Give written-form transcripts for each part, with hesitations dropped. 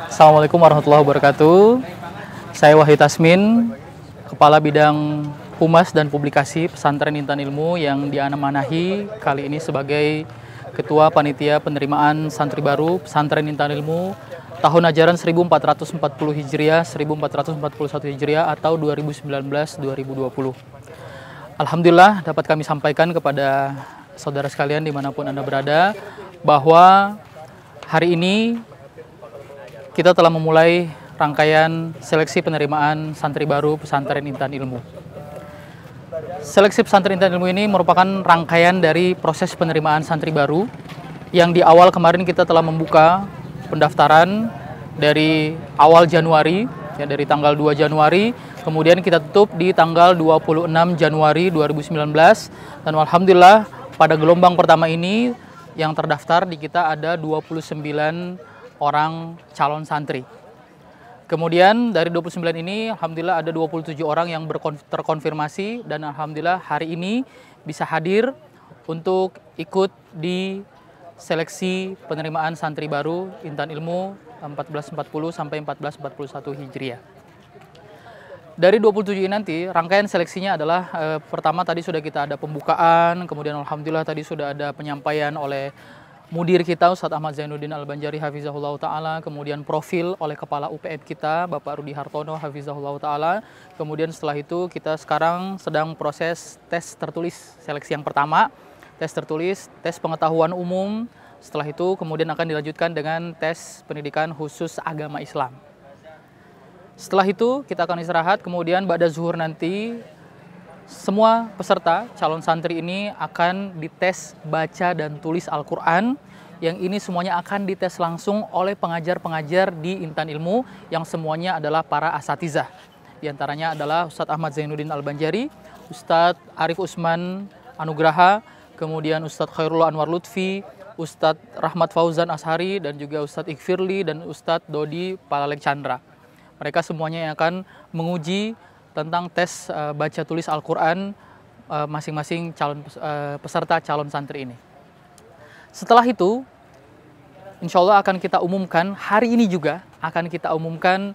Assalamualaikum warahmatullahi wabarakatuh. Saya Wahid Tasmin, Kepala Bidang Humas dan Publikasi Pesantren Intan Ilmu yang diamanahi kali ini sebagai Ketua Panitia Penerimaan Santri Baru Pesantren Intan Ilmu tahun ajaran 1440 Hijriah, 1441 Hijriah atau 2019-2020. Alhamdulillah dapat kami sampaikan kepada saudara sekalian dimanapun Anda berada bahwa hari ini kita telah memulai rangkaian seleksi penerimaan santri baru Pesantren Intan Ilmu. Seleksi Pesantren Intan Ilmu ini merupakan rangkaian dari proses penerimaan santri baru yang di awal kemarin kita telah membuka pendaftaran dari awal Januari, ya dari tanggal 2 Januari, kemudian kita tutup di tanggal 26 Januari 2019, dan alhamdulillah pada gelombang pertama ini yang terdaftar di kita ada 29 orang calon santri. Kemudian dari 29 ini alhamdulillah ada 27 orang yang terkonfirmasi dan alhamdulillah hari ini bisa hadir untuk ikut di seleksi penerimaan santri baru Intan Ilmu 1440 sampai 1441 Hijriah. Dari 27 ini nanti rangkaian seleksinya adalah pertama tadi sudah kita ada pembukaan, kemudian alhamdulillah tadi sudah ada penyampaian oleh Mudir kita Ustadz Ahmad Zainuddin Al-Banjari Hafizahullah Ta'ala, kemudian profil oleh Kepala UPM kita Bapak Rudi Hartono Hafizahullah Ta'ala. Kemudian setelah itu kita sekarang sedang proses tes tertulis seleksi yang pertama, tes tertulis, tes pengetahuan umum. Setelah itu kemudian akan dilanjutkan dengan tes pendidikan khusus agama Islam. Setelah itu kita akan istirahat, kemudian ba'da zuhur nanti semua peserta calon santri ini akan dites baca dan tulis Al-Quran, yang ini semuanya akan dites langsung oleh pengajar-pengajar di Intan Ilmu yang semuanya adalah para asatizah. Di antaranya adalah Ustadz Ahmad Zainuddin Al-Banjari, Ustadz Arif Usman Anugraha, kemudian Ustadz Khairullah Anwar Lutfi, Ustadz Rahmat Fauzan Ashari, dan juga Ustadz Ikhfirli dan Ustadz Dodi Palalek Chandra. Mereka semuanya yang akan menguji tentang tes baca tulis Al-Quran masing-masing calon peserta calon santri ini. Setelah itu, insya Allah akan kita umumkan, hari ini juga akan kita umumkan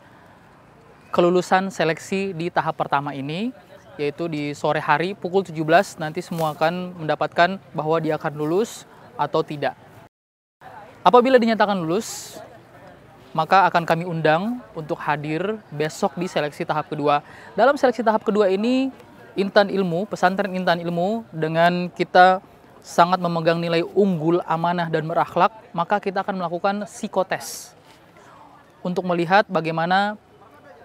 kelulusan seleksi di tahap pertama ini, yaitu di sore hari pukul 17, nanti semua akan mendapatkan bahwa dia akan lulus atau tidak. Apabila dinyatakan lulus, maka akan kami undang untuk hadir besok di seleksi tahap kedua. Dalam seleksi tahap kedua ini, Intan Ilmu, Pesantren Intan Ilmu, dengan kita sangat memegang nilai unggul, amanah, dan berakhlak, maka kita akan melakukan psikotes untuk melihat bagaimana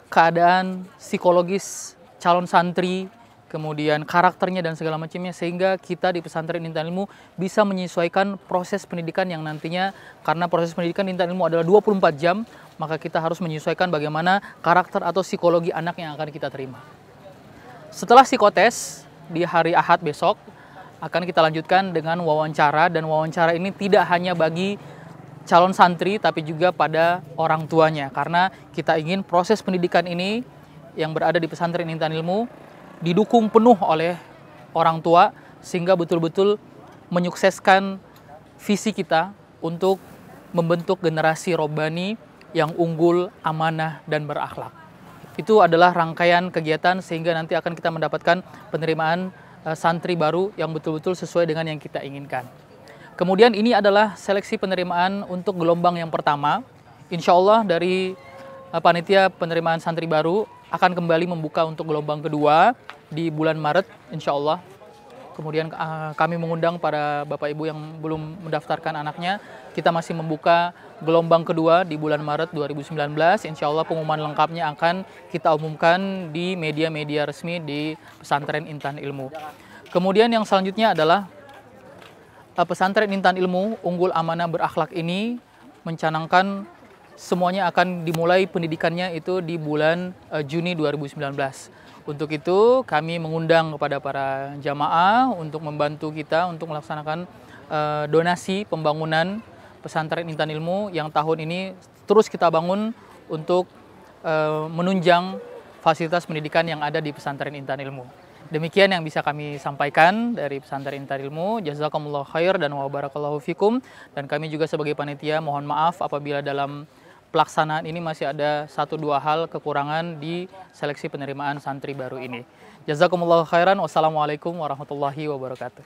keadaan psikologis calon santri, kemudian karakternya dan segala macamnya, sehingga kita di Pesantren Intan Ilmu bisa menyesuaikan proses pendidikan yang nantinya, karena proses pendidikan Intan Ilmu adalah 24 jam, maka kita harus menyesuaikan bagaimana karakter atau psikologi anak yang akan kita terima. Setelah psikotes di hari Ahad besok, akan kita lanjutkan dengan wawancara, dan wawancara ini tidak hanya bagi calon santri tapi juga pada orang tuanya, karena kita ingin proses pendidikan ini yang berada di Pesantren Intan Ilmu didukung penuh oleh orang tua, sehingga betul-betul menyukseskan visi kita untuk membentuk generasi robbani yang unggul, amanah, dan berakhlak. Itu adalah rangkaian kegiatan sehingga nanti akan kita mendapatkan penerimaan santri baru yang betul-betul sesuai dengan yang kita inginkan. Kemudian ini adalah seleksi penerimaan untuk gelombang yang pertama. Insya Allah dari panitia penerimaan santri baru akan kembali membuka untuk gelombang kedua di bulan Maret, insya Allah. Kemudian kami mengundang para Bapak Ibu yang belum mendaftarkan anaknya, kita masih membuka gelombang kedua di bulan Maret 2019. Insya Allah pengumuman lengkapnya akan kita umumkan di media-media resmi di Pesantren Intan Ilmu. Kemudian yang selanjutnya adalah Pesantren Intan Ilmu Unggul Amanah Berakhlak ini mencanangkan semuanya akan dimulai pendidikannya itu di bulan Juni 2019. Untuk itu kami mengundang kepada para jamaah untuk membantu kita untuk melaksanakan donasi pembangunan Pesantren Intan Ilmu yang tahun ini terus kita bangun untuk menunjang fasilitas pendidikan yang ada di Pesantren Intan Ilmu. Demikian yang bisa kami sampaikan dari Pesantren Intan Ilmu. Jazakumullah khair dan wa barakallahu fikum. Dan kami juga sebagai panitia mohon maaf apabila dalam pelaksanaan ini masih ada 1-2 hal kekurangan di seleksi penerimaan santri baru ini. Jazakumullahu khairan. Wassalamualaikum warahmatullahi wabarakatuh.